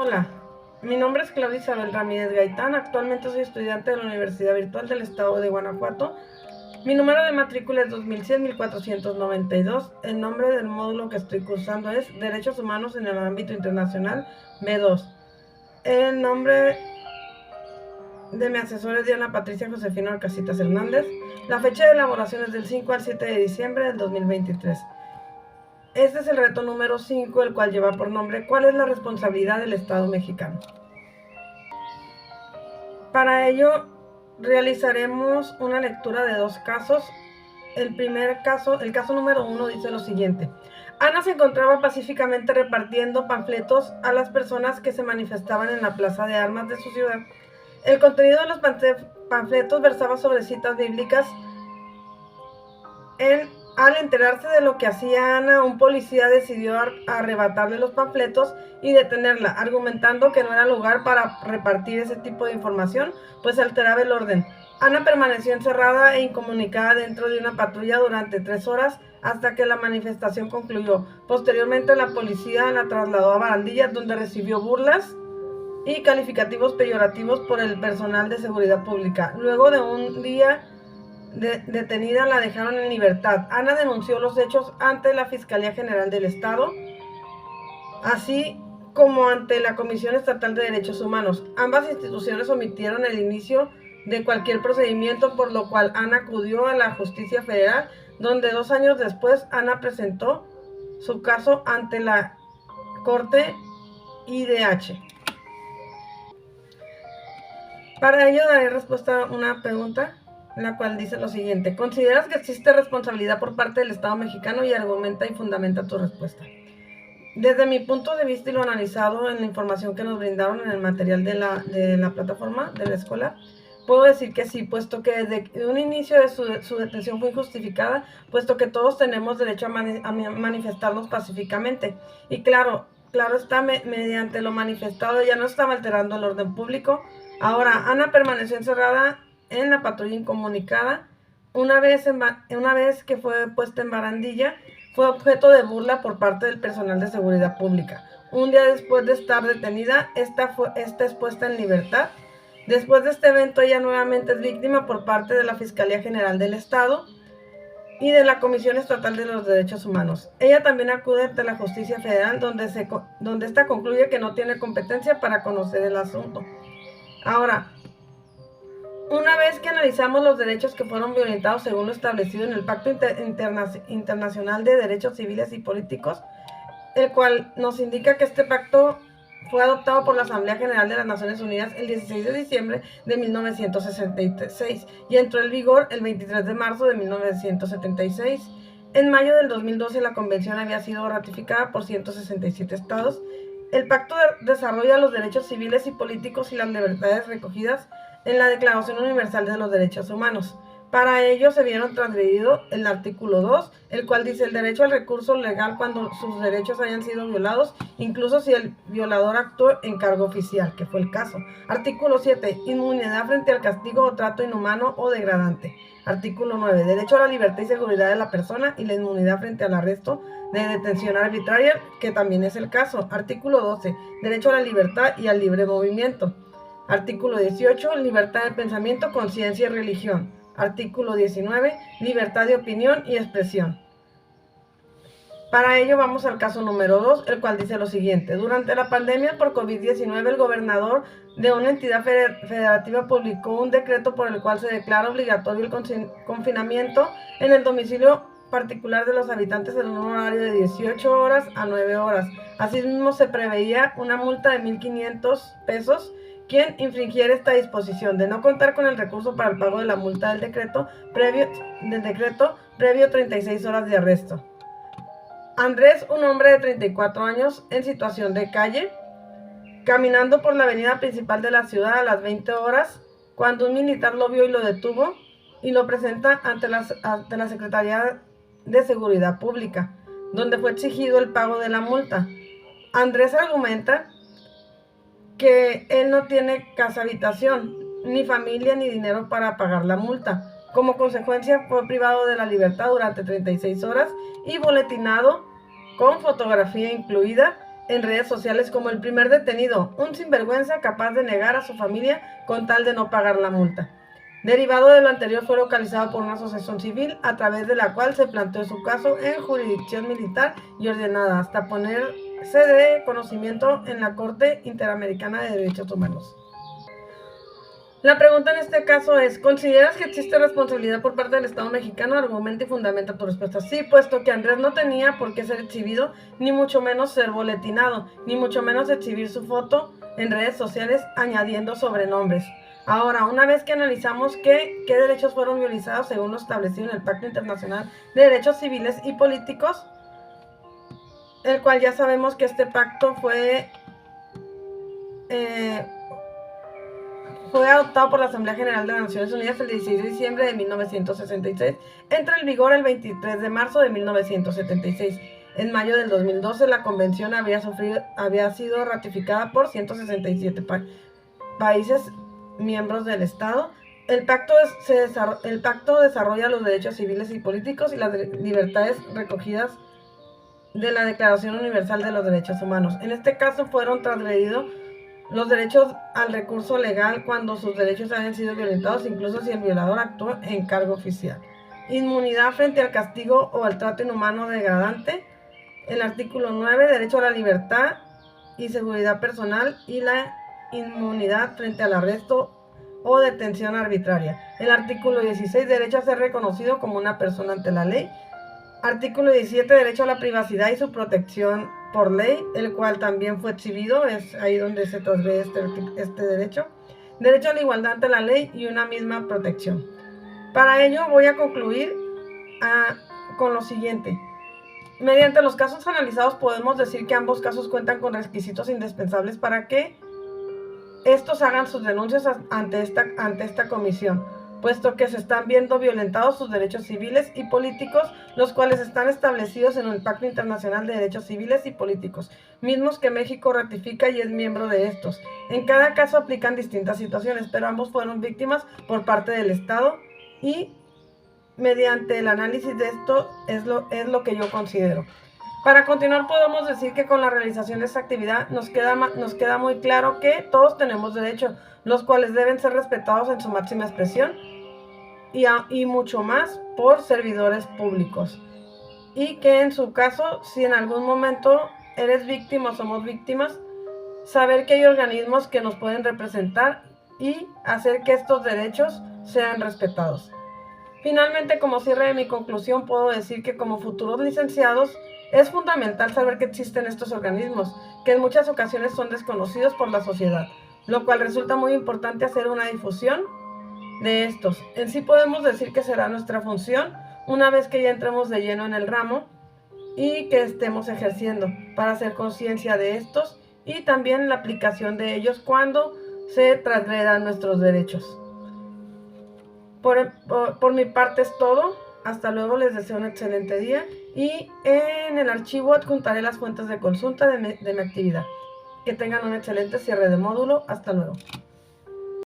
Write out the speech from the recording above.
Hola, mi nombre es Claudia Isabel Ramírez Gaitán. Actualmente soy estudiante de la Universidad Virtual del Estado de Guanajuato. Mi número de matrícula es 2100-1492. El nombre del módulo que estoy cursando es Derechos Humanos en el Ámbito Internacional B2. El nombre de mi asesor es Diana Patricia Josefina Orcasitas Hernández. La fecha de elaboración es del 5 al 7 de diciembre del 2023. Este es el reto número 5, el cual lleva por nombre ¿Cuál es la responsabilidad del Estado mexicano? Para ello realizaremos una lectura de dos casos. El caso número 1 dice lo siguiente. Ana se encontraba pacíficamente repartiendo panfletos a las personas que se manifestaban en la plaza de armas de su ciudad. El contenido de los panfletos versaba sobre citas bíblicas. Al enterarse de lo que hacía Ana, un policía decidió arrebatarle los panfletos y detenerla, argumentando que no era lugar para repartir ese tipo de información, pues alteraba el orden. Ana permaneció encerrada e incomunicada dentro de una patrulla durante 3 horas hasta que la manifestación concluyó. Posteriormente, la policía la trasladó a Barandillas, donde recibió burlas y calificativos peyorativos por el personal de seguridad pública. Luego de un día detenida, la dejaron en libertad. Ana denunció los hechos ante la Fiscalía General del Estado, así como ante la Comisión Estatal de Derechos Humanos. Ambas instituciones omitieron el inicio de cualquier procedimiento, por lo cual Ana acudió a la Justicia Federal, donde 2 años después Ana presentó su caso ante la Corte IDH. Para ello daré respuesta a una pregunta, la cual dice lo siguiente. ¿Consideras que existe responsabilidad por parte del Estado mexicano? Y argumenta y fundamenta tu respuesta. Desde mi punto de vista y lo analizado en la información que nos brindaron en el material de la plataforma de la escuela, puedo decir que sí, puesto que desde un inicio de su detención fue injustificada, puesto que todos tenemos derecho a manifestarnos pacíficamente. Y claro está, mediante lo manifestado ya no estaba alterando el orden público. Ahora, Ana permaneció encerrada en la patrulla incomunicada. Una vez que fue puesta en barandilla, fue objeto de burla por parte del personal de seguridad pública. Un día después de estar detenida, esta es puesta en libertad. Después de este evento, ella nuevamente es víctima por parte de la Fiscalía General del Estado y de la Comisión Estatal de los Derechos Humanos. Ella también acude ante la Justicia Federal, donde esta concluye que no tiene competencia para conocer el asunto. Ahora, una vez que analizamos los derechos que fueron violentados según lo establecido en el Pacto Internacional de Derechos Civiles y Políticos, el cual nos indica que este pacto fue adoptado por la Asamblea General de las Naciones Unidas el 16 de diciembre de 1966 y entró en vigor el 23 de marzo de 1976. En mayo del 2012 la convención había sido ratificada por 167 estados. El pacto desarrolla los derechos civiles y políticos y las libertades recogidas en la Declaración Universal de los Derechos Humanos. Para ello se vieron transgredido el artículo 2, el cual dice el derecho al recurso legal cuando sus derechos hayan sido violados, incluso si el violador actuó en cargo oficial, que fue el caso. Artículo 7, inmunidad frente al castigo o trato inhumano o degradante. Artículo 9, derecho a la libertad y seguridad de la persona y la inmunidad frente al arresto de detención arbitraria, que también es el caso. Artículo 12, derecho a la libertad y al libre movimiento. Artículo 18, libertad de pensamiento, conciencia y religión. Artículo 19, libertad de opinión y expresión. Para ello vamos al caso número 2, el cual dice lo siguiente. Durante la pandemia por COVID-19, el gobernador de una entidad federativa publicó un decreto por el cual se declara obligatorio el confinamiento en el domicilio particular de los habitantes en un horario de 18 horas a 9 horas. Asimismo, se preveía una multa de 1,500 pesos quien infringiera esta disposición. De no contar con el recurso para el pago de la multa del decreto, previo 36 horas de arresto. Andrés, un hombre de 34 años en situación de calle, caminando por la avenida principal de la ciudad a las 20 horas, cuando un militar lo vio y lo detuvo y lo presenta ante la Secretaría de Seguridad Pública, donde fue exigido el pago de la multa. Andrés argumenta que él no tiene casa habitación, ni familia, ni dinero para pagar la multa. Como consecuencia, fue privado de la libertad durante 36 horas y boletinado con fotografía incluida en redes sociales como el primer detenido, un sinvergüenza capaz de negar a su familia con tal de no pagar la multa. Derivado de lo anterior, fue localizado por una asociación civil a través de la cual se planteó su caso en jurisdicción militar y ordenada hasta ponerse de conocimiento en la Corte Interamericana de Derechos Humanos. La pregunta en este caso es, ¿consideras que existe responsabilidad por parte del Estado mexicano? Argumenta y fundamenta tu respuesta. Sí, puesto que Andrés no tenía por qué ser exhibido, ni mucho menos ser boletinado, ni mucho menos exhibir su foto en redes sociales añadiendo sobrenombres. Ahora, una vez que analizamos qué derechos fueron violados según lo establecido en el Pacto Internacional de Derechos Civiles y Políticos, el cual ya sabemos que este pacto fue adoptado por la Asamblea General de las Naciones Unidas el 16 de diciembre de 1966, entra en vigor el 23 de marzo de 1976. En mayo del 2012, la convención había sido ratificada por 167 países miembros del Estado. El pacto desarrolla los derechos civiles y políticos y las libertades recogidas de la Declaración Universal de los Derechos Humanos. En este caso fueron transgredidos los derechos al recurso legal cuando sus derechos hayan sido violentados, incluso si el violador actuó en cargo oficial. Inmunidad frente al castigo o al trato inhumano degradante. El artículo 9, derecho a la libertad y seguridad personal y la inmunidad frente al arresto o detención arbitraria. El artículo 16, derecho a ser reconocido como una persona ante la ley. Artículo 17, derecho a la privacidad y su protección por ley, el cual también fue exhibido, es ahí donde se transgrede este derecho. Derecho a la igualdad ante la ley y una misma protección. Para ello voy a concluir con lo siguiente. Mediante los casos analizados podemos decir que ambos casos cuentan con requisitos indispensables para que estos hagan sus denuncias ante esta comisión, puesto que se están viendo violentados sus derechos civiles y políticos, los cuales están establecidos en el Pacto Internacional de Derechos Civiles y Políticos, mismos que México ratifica y es miembro de estos. En cada caso aplican distintas situaciones, pero ambos fueron víctimas por parte del Estado y mediante el análisis de esto es lo que yo considero. Para continuar podemos decir que con la realización de esta actividad nos queda muy claro que todos tenemos derechos, los cuales deben ser respetados en su máxima expresión y mucho más por servidores públicos. Y que en su caso, si en algún momento eres víctima o somos víctimas, saber que hay organismos que nos pueden representar y hacer que estos derechos sean respetados. Finalmente, como cierre de mi conclusión, puedo decir que como futuros licenciados es fundamental saber que existen estos organismos, que en muchas ocasiones son desconocidos por la sociedad, lo cual resulta muy importante hacer una difusión de estos. En sí podemos decir que será nuestra función una vez que ya entremos de lleno en el ramo y que estemos ejerciendo para hacer conciencia de estos y también la aplicación de ellos cuando se transgredan nuestros derechos. Por mi parte es todo. Hasta luego, les deseo un excelente día y en el archivo adjuntaré las fuentes de consulta de mi actividad. Que tengan un excelente cierre de módulo. Hasta luego.